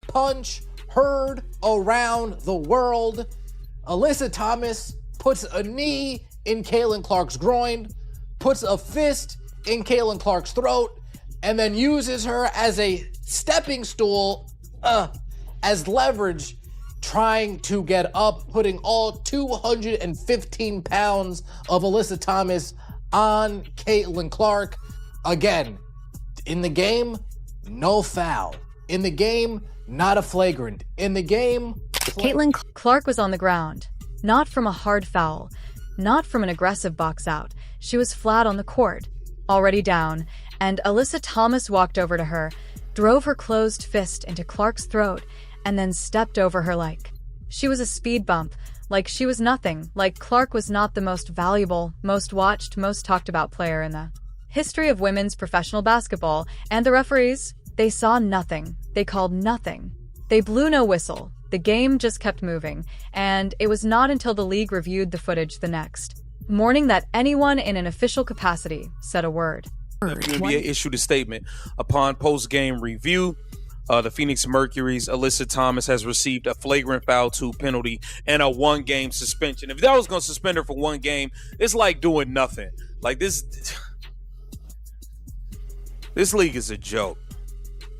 punch heard around the world. Alyssa Thomas puts a knee in Caitlin Clark's groin, puts a fist in Caitlin Clark's throat, and then uses her as a stepping stool, as leverage, trying to get up, putting all 215 pounds of Alyssa Thomas on Caitlin Clark. Again, in the game, no foul. In the game, not a flagrant. In the game, Caitlin Clark was on the ground, not from a hard foul, not from an aggressive box out. She was flat on the court, already down, and Alyssa Thomas walked over to her, drove her closed fist into Clark's throat, and then stepped over her like she was a speed bump, like she was nothing, like Clark was not the most valuable, most watched, most talked about player in the history of women's professional basketball. And the referees, they saw nothing. They called nothing. They blew no whistle. The game just kept moving, and it was not until the league reviewed the footage the next morning that anyone in an official capacity said a word. The WNBA issued a statement upon post-game review. The Phoenix Mercury's Alyssa Thomas has received a flagrant foul 2 penalty and a 1-game suspension. If that was going to suspend her for 1 game, it's like doing nothing. Like this league is a joke.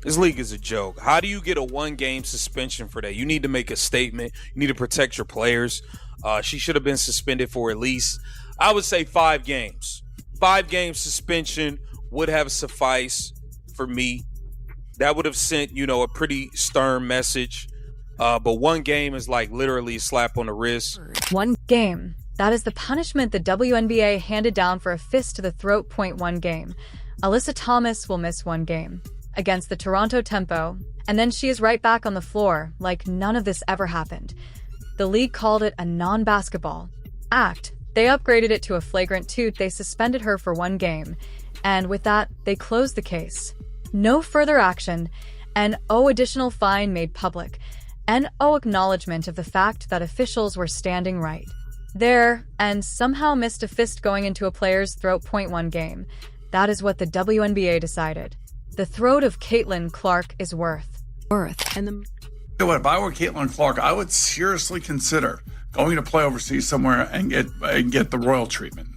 This league is a joke. How do you get a 1-game suspension for that? You need to make a statement. You need to protect your players. She should have been suspended for at least, I would say, 5 games. 5-game suspension would have sufficed for me. That would have sent, a pretty stern message. But 1 game is like literally a slap on the wrist. 1 game. That is the punishment the WNBA handed down for a fist to the throat. 1 game. Alyssa Thomas will miss 1 game against the Toronto Tempo, and then she is right back on the floor like none of this ever happened. The league called it a non-basketball act. They upgraded it to a flagrant 2. They suspended her for 1 game, and with that, they closed the case. No further action, and additional fine made public, and acknowledgement of the fact that officials were standing right there and somehow missed a fist going into a player's throat. 1 game. That is what the WNBA decided. The throat of Caitlin Clark is worth. And if I were Caitlin Clark, I would seriously consider going to play overseas somewhere and get the royal treatment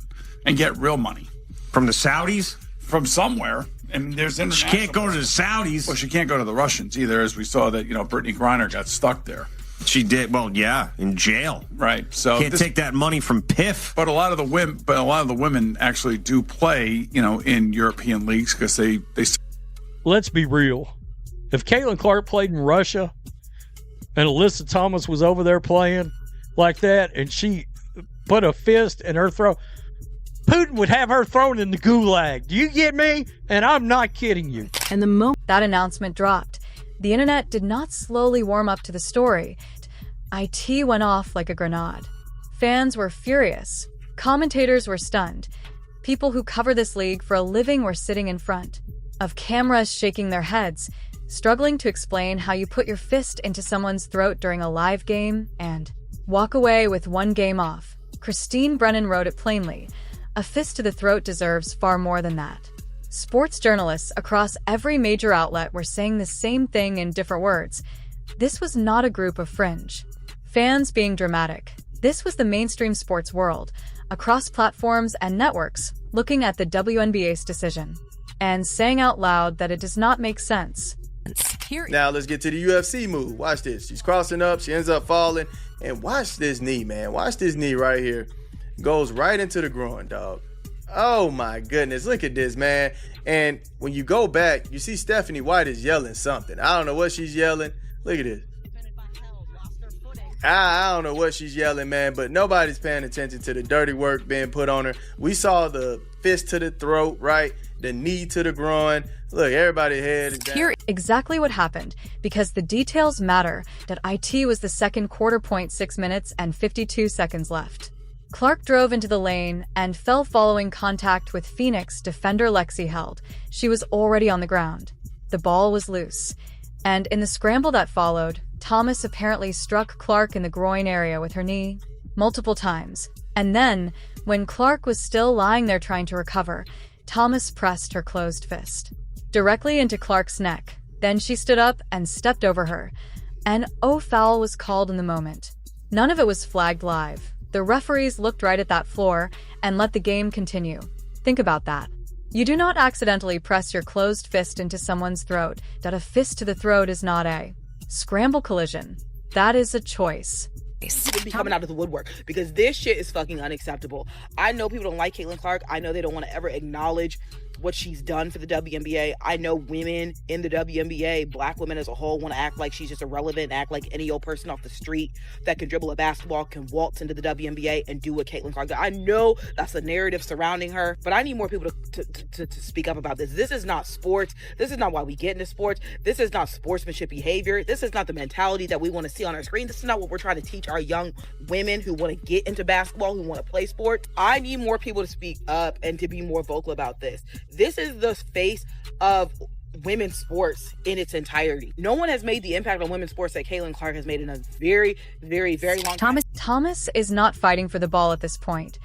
and get real money from the Saudis, from somewhere. And there's international. She can't go to the Saudis. Well, she can't go to the Russians either, as we saw that Brittany Griner got stuck there. She did. Well, yeah, in jail. Right. So can't take that money from PIF. But a lot of the women actually do play, in European leagues because they. Let's be real. If Caitlin Clark played in Russia and Alyssa Thomas was over there playing like that and she put a fist in her throat, Putin would have her thrown in the gulag. Do you get me? And I'm not kidding you. And the moment that announcement dropped, the internet did not slowly warm up to the story. IT went off like a grenade. Fans were furious. Commentators were stunned. People who cover this league for a living were sitting in front of cameras shaking their heads, struggling to explain how you put your fist into someone's throat during a live game and walk away with 1 game off. Christine Brennan wrote it plainly. A fist to the throat deserves far more than that. Sports journalists across every major outlet were saying the same thing in different words. This was not a group of fringe fans being dramatic. This was the mainstream sports world, across platforms and networks, looking at the WNBA's decision and saying out loud that it does not make sense. Now let's get to the UFC move. Watch this. She's crossing up. She ends up falling. And watch this knee, man. Watch this knee right here. Goes right into the groin, dog. Oh my goodness. Look at this, man. And when you go back, you see Stephanie White is yelling something. I don't know what she's yelling. Look at this. I don't know what she's yelling, man, but nobody's paying attention to the dirty work being put on her. We saw the fist to the throat, right? The knee to the groin. Look, everybody's head is down. Hear exactly what happened, because the details matter. That IT was the second quarter. 6 minutes and 52 seconds left. Clark drove into the lane and fell following contact with Phoenix defender Lexi Held. She was already on the ground. The ball was loose. And in the scramble that followed, Thomas apparently struck Clark in the groin area with her knee multiple times. And then, when Clark was still lying there trying to recover, Thomas pressed her closed fist directly into Clark's neck. Then she stood up and stepped over her. An foul was called in the moment. None of it was flagged live. The referees looked right at that floor and let the game continue. Think about that. You do not accidentally press your closed fist into someone's throat. That a fist to the throat is not a scramble collision. That is a choice. Be coming out of the woodwork because this shit is fucking unacceptable. I know people don't like Caitlin Clark. I know they don't want to ever acknowledge what she's done for the WNBA. I know women in the WNBA, black women as a whole, want to act like she's just irrelevant, act like any old person off the street that can dribble a basketball can waltz into the WNBA and do what Caitlin Clark did. I know that's the narrative surrounding her, but I need more people to speak up about this. This is not sports. This is not why we get into sports. This is not sportsmanship behavior. This is not the mentality that we want to see on our screen. This is not what we're trying to teach our young women who want to get into basketball, who want to play sports. I need more people to speak up and to be more vocal about this. This is the face of women's sports in its entirety. No one has made the impact on women's sports that Caitlin Clark has made in a very, very, very long time. Thomas is not fighting for the ball at this point.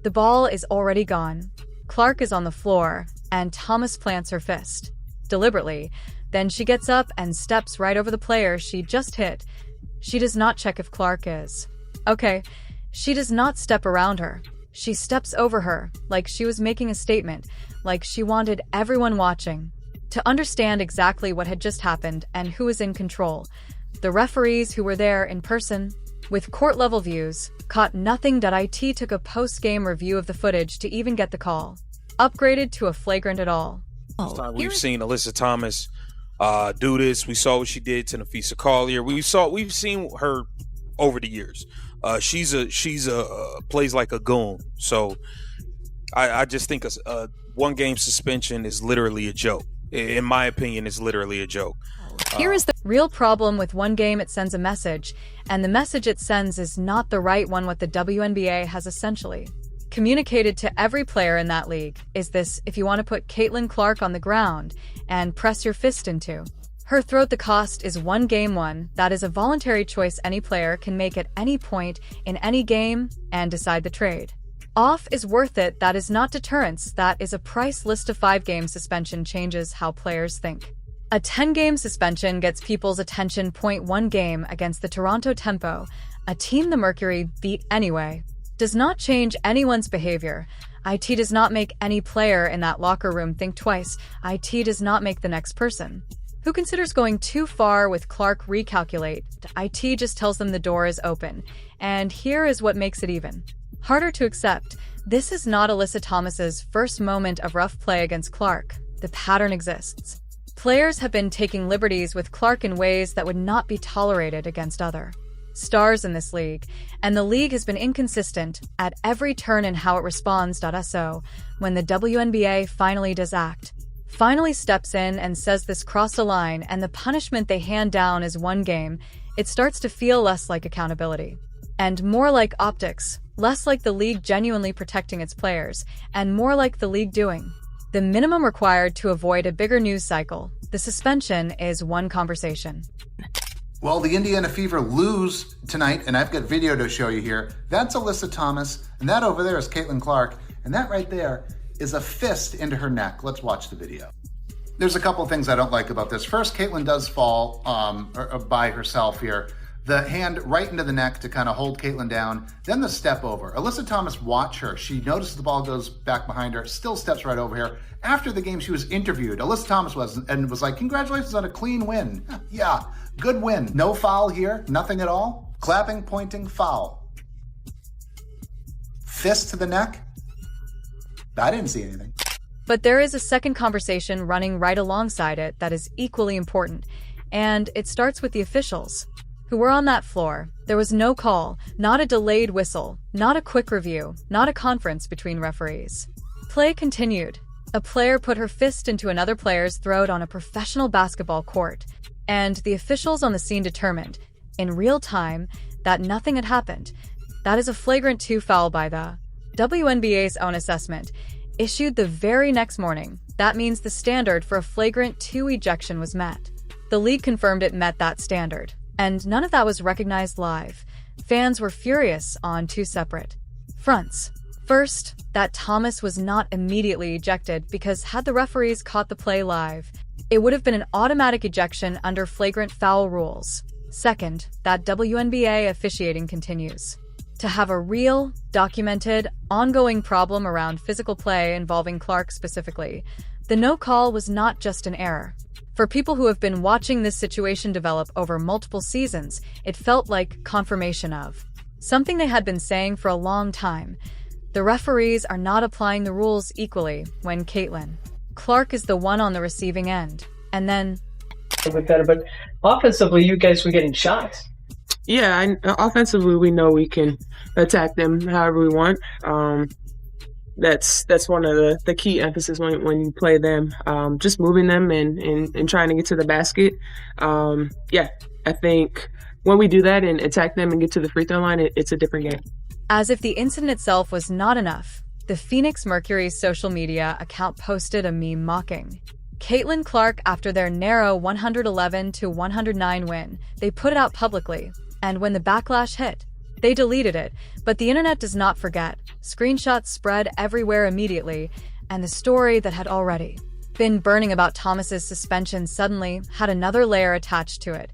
The ball is already gone. Clark is on the floor, and Thomas plants her fist. Deliberately. Then she gets up and steps right over the player she just hit. She does not check if Clark is. Okay, she does not step around her. She steps over her, like she was making a statement, like she wanted everyone watching to understand exactly what had just happened and who was in control. The referees who were there in person, with court-level views, caught nothing. IT took a post-game review of the footage to even get the call. Upgraded to a flagrant at all. We've seen Alyssa Thomas do this. We saw what she did to Nafisa Collier. We've seen her over the years. She's a plays like a goon. So I just think a 1 game suspension is literally a joke. In my opinion, it's literally a joke. Here is the real problem with 1 game. It sends a message, and the message it sends is not the right one. What the WNBA has essentially communicated to every player in that league is this: if you want to put Caitlin Clark on the ground and press your fist into her throat, the cost is 1 game. That is a voluntary choice any player can make at any point in any game and decide the trade off is worth it. That is not deterrence. That is a price list. Of 5 game suspension changes how players think. A 10-game suspension gets people's attention. 1 game against the Toronto Tempo, a team the Mercury beat anyway, does not change anyone's behavior. IT does not make any player in that locker room think twice. IT does not make the next person who considers going too far with Clark recalculate. IT just tells them the door is open. And here is what makes it even harder to accept. This is not Alyssa Thomas's first moment of rough play against Clark. The pattern exists. Players have been taking liberties with Clark in ways that would not be tolerated against other stars in this league, and the league has been inconsistent at every turn in how it responds. So, when the WNBA finally does act, finally steps in and says this crossed a line, and the punishment they hand down is 1 game, it starts to feel less like accountability and more like optics, less like the league genuinely protecting its players, and more like the league doing the minimum required to avoid a bigger news cycle. The suspension is 1 conversation. Well, the Indiana Fever lose tonight, and I've got video to show you here. That's Alyssa Thomas, and that over there is Caitlin Clark, and that right there is a fist into her neck. Let's watch the video. There's a couple things I don't like about this. First, Caitlin does fall by herself here. The hand right into the neck to kind of hold Caitlin down, then the step over. Alyssa Thomas, watch her. She notices the ball goes back behind her, still steps right over here. After the game, she was interviewed. Alyssa Thomas was like, congratulations on a clean win. Yeah, good win. No foul here, nothing at all. Clapping, pointing, foul. Fist to the neck. I didn't see anything. But there is a second conversation running right alongside it that is equally important, and it starts with the officials who were on that floor. There was no call, not a delayed whistle, not a quick review, not a conference between referees. Play continued. A player put her fist into another player's throat on a professional basketball court, and the officials on the scene determined, in real time, that nothing had happened. That is a flagrant 2 foul by the WNBA's own assessment, issued the very next morning. That means the standard for a flagrant 2 ejection was met. The league confirmed it met that standard, and none of that was recognized live. Fans were furious on 2 separate fronts. First, that Thomas was not immediately ejected because had the referees caught the play live, it would have been an automatic ejection under flagrant foul rules. Second, that WNBA officiating continues to have a real, documented, ongoing problem around physical play involving Clark specifically. The no call was not just an error. For people who have been watching this situation develop over multiple seasons, it felt like confirmation of something they had been saying for a long time. The referees are not applying the rules equally when Caitlin Clark is the one on the receiving end. And then a bit better, but offensively, you guys were getting shots. Yeah, offensively, we know we can attack them however we want. That's one of the key emphasis when you play them. Just moving them and trying to get to the basket. I think when we do that and attack them and get to the free throw line, it's a different game. As if the incident itself was not enough, the Phoenix Mercury's social media account posted a meme mocking Caitlin Clark after their narrow 111-109 win. They put it out publicly, and when the backlash hit, they deleted it. But the internet does not forget. Screenshots spread everywhere immediately, and the story that had already been burning about Thomas's suspension suddenly had another layer attached to it.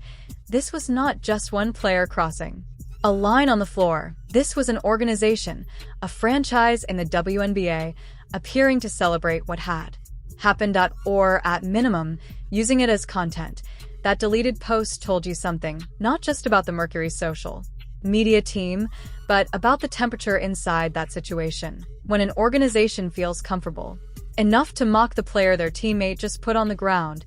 This was not just one player crossing a line on the floor. This was an organization, a franchise in the WNBA, appearing to celebrate what had happened or at minimum, using it as content. That deleted post told you something, not just about the Mercury social media team, but about the temperature inside that situation. When an organization feels comfortable enough to mock the player their teammate just put on the ground,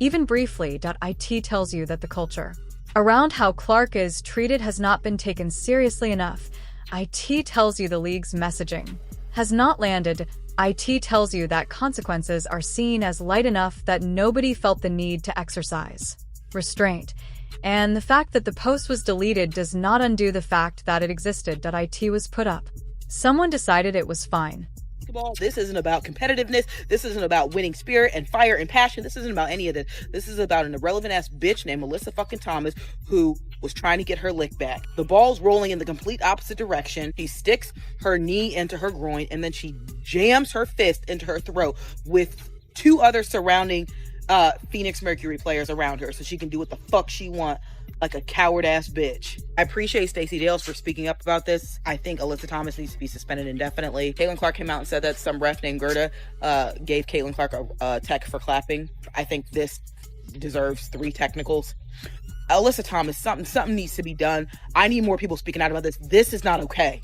even briefly, .it tells you that the culture around how Clark is treated has not been taken seriously enough. IT tells you the league's messaging has not landed. IT tells you that consequences are seen as light enough that nobody felt the need to exercise restraint. And the fact that the post was deleted does not undo the fact that it existed. .it was put up. Someone decided it was fine. This isn't about competitiveness. This isn't about winning spirit and fire and passion. This isn't about any of this. This is about an irrelevant ass bitch named Alyssa fucking Thomas who was trying to get her lick back. The ball's rolling in the complete opposite direction. She sticks her knee into her groin and then she jams her fist into her throat with two other surrounding Phoenix Mercury players around her so she can do what the fuck she want like a coward ass bitch. I appreciate Stacey Dales for speaking up about this. I think Alyssa Thomas needs to be suspended indefinitely. Caitlin Clark came out and said that some ref named Gerda gave Caitlin Clark a tech for clapping. I think this deserves 3 technicals. Alyssa Thomas, something needs to be done. I need more people speaking out about this. This is not okay.